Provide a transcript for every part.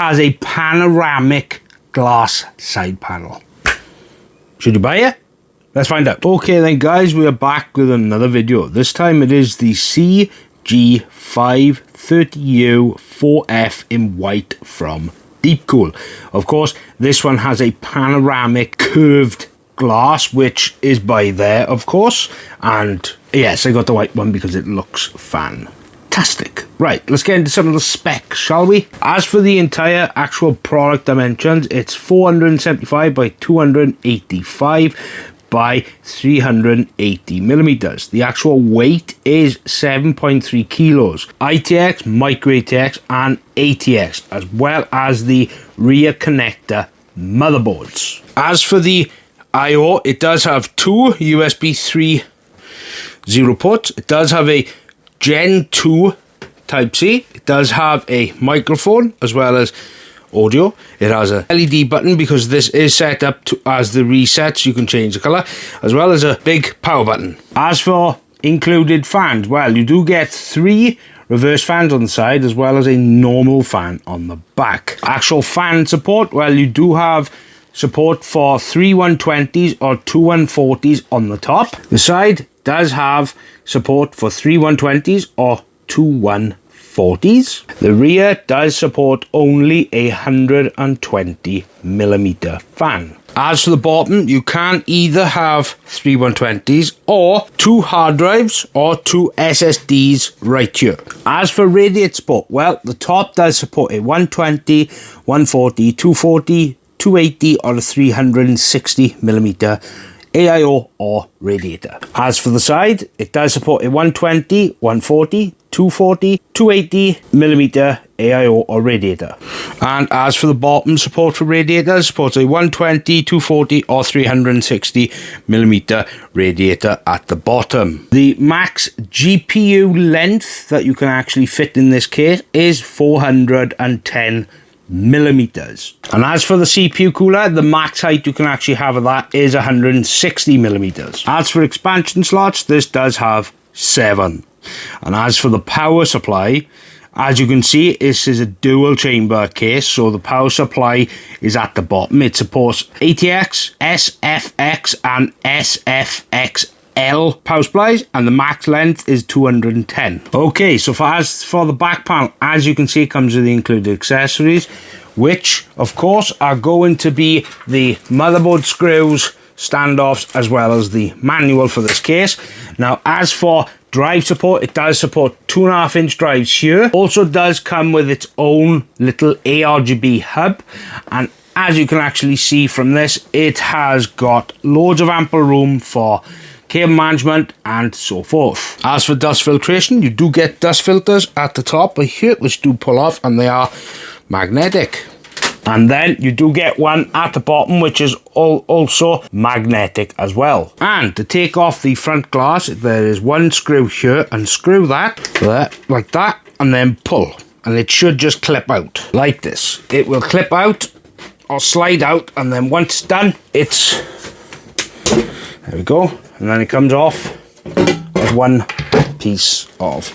has a panoramic glass side panel. Should you buy it? Let's find out. Okay then guys, we are back with another video. This time it is the CG530U 4F in white from DeepCool. Of course, this one has a panoramic curved glass, which is by there, of course. And yes, I got the white one because it looks fantastic. Right, let's get into some of the specs, shall we? As for the entire actual product dimensions, it's 475 by 285 by 380 millimeters. The actual weight is 7.3 kilos. ITX, micro ATX, and ATX, as well as the rear connector motherboards. As for the I/O, it does have two USB 3.0 ports. It does have a Gen 2 Type C. It does have a microphone as well as audio. It has a LED button because this is set up to as the resets. You can change the color, as well as a big power button. As for included fans, well, you do get 3 reverse fans on the side as well as a normal fan on the back. Actual fan support, well, you do have support for 3 120s or 2 140s on the top. The side does have support for 3 120s or 2 140s. The rear does support only a 120 millimeter fan. As for the bottom, you can either have 3 120s or 2 hard drives or 2 SSDs right here. As for Radiator support, well, the top does support a 120, 140, 240, 280 or a 360 millimeter AIO or Radiator. As for the side, it does support a 120, 140, 240, 280 millimeter AIO or Radiator. And as for the bottom support for Radiator, supports a 120, 240 or 360 millimeter Radiator at the bottom. The max GPU length that you can actually fit in this case is 410 millimeters. And as for the CPU cooler, the max height you can actually have of that is 160 millimeters. As for expansion slots, this does have 7. And as for the power supply, as you can see, this is a dual chamber case, so the power supply is at the bottom. It supports ATX, SFX and SFXL power supplies, and the max length is 210. Okay, so as for the back panel, as you can see, it comes with the included accessories, which of course are going to be the motherboard screws, standoffs, as well as the manual for this case. Now, as for drive support, it does support 2.5-inch drives here. Also does come with its own little ARGB hub, and as you can actually see from this, it has got loads of ample room for cable management and so forth. As for dust filtration, you do get dust filters at the top right here, which do pull off, and they are magnetic. And then you do get one at the bottom, which is also magnetic as well. And to take off the front glass, there is one screw here, and screw that there, like that, and then pull. And it should just clip out like this. It will clip out or slide out, and then once done, it's, there we go. And then it comes off with one piece of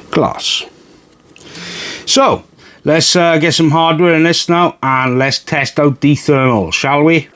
glass. So, let's get some hardware in this now, and let's test out the thermal, shall we?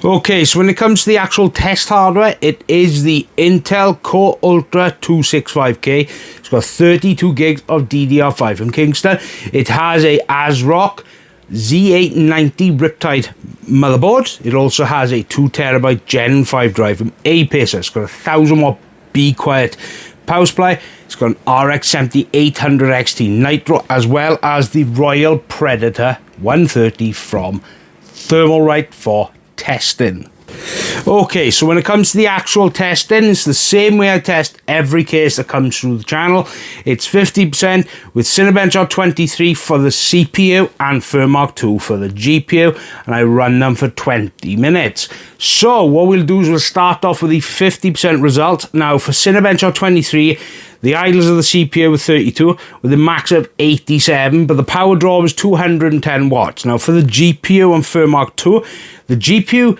Okay, so when it comes to the actual test hardware, it is the Intel Core Ultra 265K. It's got 32 gigs of DDR5 from Kingston. It has a ASRock Z890 Riptide motherboard. It also has a 2TB Gen 5 drive from Apacer. It's got a 1000 watt Be Quiet power supply. It's got an RX 7800 XT Nitro, as well as the Royal Predator 130 from Thermalright for testing. Okay, so when it comes to the actual testing, it's the same way I test every case that comes through the channel. It's 50% with Cinebench R23 for the CPU and FurMark 2 for the GPU, and I run them for 20 minutes. So what we'll do is we'll start off with the 50% results. Now for Cinebench R23, the idles of the CPU were 32 with a max of 87, but the power draw was 210 watts. Now for the GPU and FurMark 2, the GPU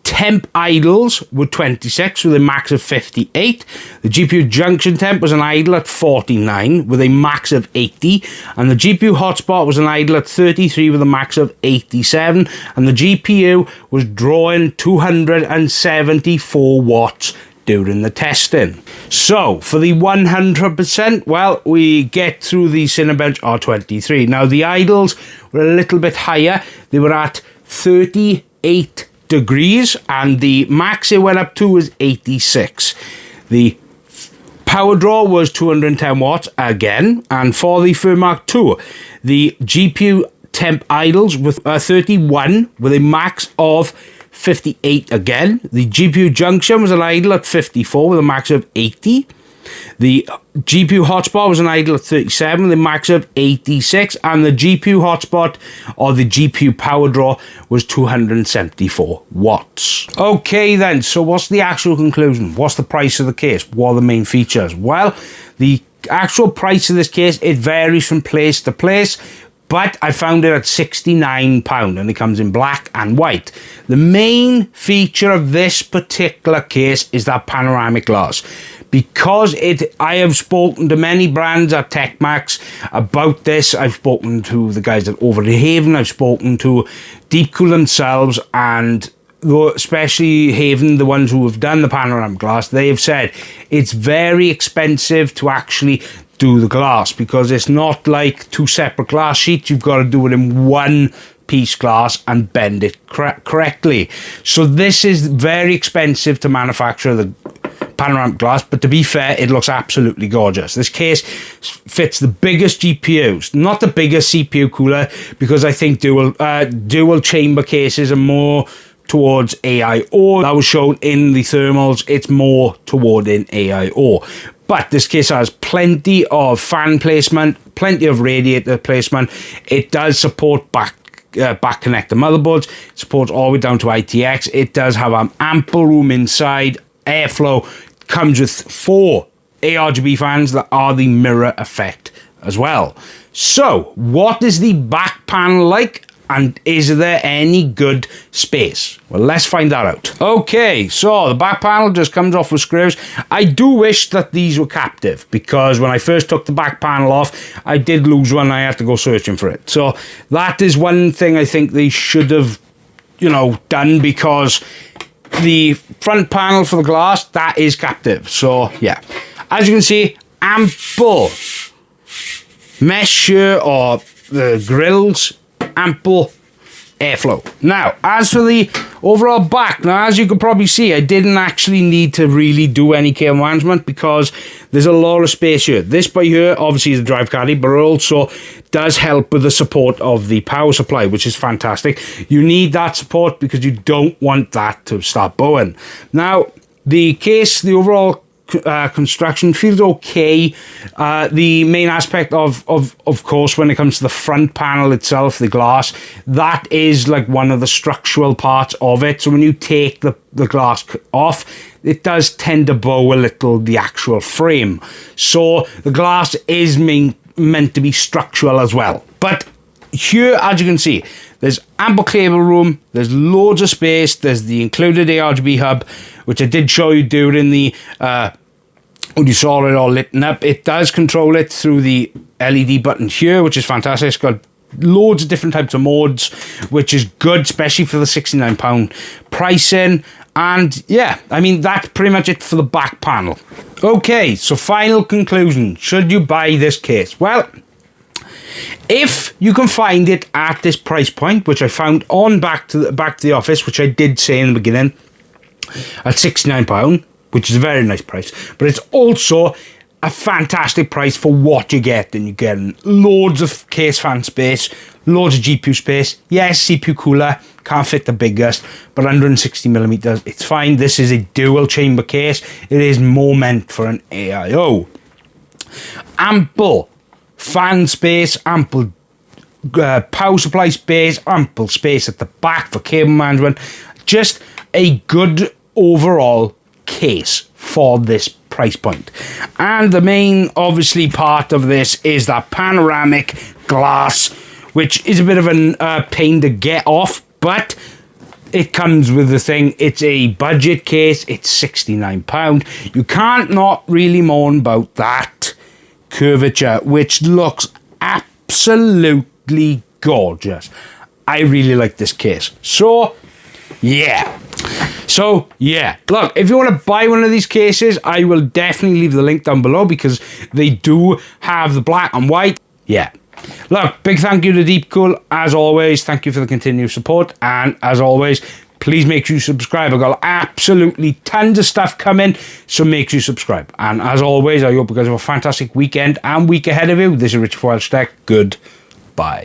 temp idles were 26 with a max of 58. The GPU junction temp was an idle at 49 with a max of 80, and the GPU hotspot was an idle at 33 with a max of 87, and the GPU was drawing 274 watts during the testing. So for the 100%, well, we get through the Cinebench R23. Now the idles were a little bit higher. They were at 38 degrees, and the max it went up to was 86. The power draw was 210 watts again, and for the FurMark 2, the GPU temp idles with 31 with a max of 58 again. The GPU junction was an idle at 54 with a max of 80. The GPU hotspot was an idle at 37 with a max of 86, and the GPU hotspot, or the GPU power draw, was 274 watts. Okay then, so what's the actual conclusion? What's the price of the case? What are the main features? Well, the actual price of this case, it varies from place to place, but I found it at £69, and it comes in black and white. The main feature of this particular case is that panoramic glass. Because I have spoken to many brands at TechMax about this. I've spoken to the guys at Overhaven, I've spoken to DeepCool themselves, and especially Haven, the ones who have done the panoramic glass, they have said it's very expensive to actually do the glass, because it's not like two separate glass sheets. You've got to do it in one piece glass and bend it correctly. So this is very expensive to manufacture the panoramic glass, but to be fair, it looks absolutely gorgeous. This case fits the biggest GPUs, not the biggest CPU cooler, because I think dual chamber cases are more towards AIO. That was shown in the thermals. It's more toward in AIO. But this case has plenty of fan placement, plenty of radiator placement. It does support back connector motherboards. It supports all the way down to ITX. It does have ample room inside. Airflow. Comes with 4 ARGB fans that are the mirror effect as well. So what is the back panel like, and is there any good space? Well, let's find that out. Okay, so the back panel just comes off with screws. I do wish that these were captive, because when I first took the back panel off, I did lose one. I had to go searching for it. So that is one thing I think they should have, done, because the front panel for the glass, that is captive. So yeah, as you can see, ample mesh here, or the grills, ample airflow. Now, as for the overall back, now as you can probably see, I didn't actually need to really do any cable management, because there's a lot of space here. This by here obviously is a drive caddy, but it also does help with the support of the power supply, which is fantastic. You need that support because you don't want that to start bowing. Now, the case, the overall construction feels okay. The main aspect of course, when it comes to the front panel itself, the glass, that is like one of the structural parts of it. So when you take the glass off, it does tend to bow a little, the actual frame. So the glass is meant to be structural as well. But here, as you can see, there's ample cable room, there's loads of space, there's the included ARGB hub, which I did show you during the when you saw it all lit up. It does control it through the LED button here, which is fantastic. It's got loads of different types of modes, which is good, especially for the £69 pricing. And yeah, I mean, that's pretty much it for the back panel. Okay, so final conclusion. Should you buy this case? Well, if you can find it at this price point, which I found on back to the office, which I did say in the beginning, at £69, which is a very nice price, but it's also a fantastic price for what you get. And you get loads of case fan space, loads of GPU space. Yes, CPU cooler, can't fit the biggest, but 160mm, it's fine. This is a dual chamber case. It is more meant for an AIO. Ample fan space, ample power supply space, ample space at the back for cable management. Just a good overall case for this price point. And the main, obviously, part of this is that panoramic glass, which is a bit of a pain to get off, but it comes with the thing. It's a budget case. It's £69. You can't not really moan about that curvature, which looks absolutely gorgeous. I really like this case. So yeah, look, if you want to buy one of these cases, I will definitely leave the link down below, because they do have the black and white. Yeah, look, big thank you to DeepCool. As always, thank you for the continued support, and as always, please make sure you subscribe. I've got absolutely tons of stuff coming, so make sure you subscribe. And as always, I hope you guys have a fantastic weekend and week ahead of you. This is Richard for WELSHYTECH. Goodbye.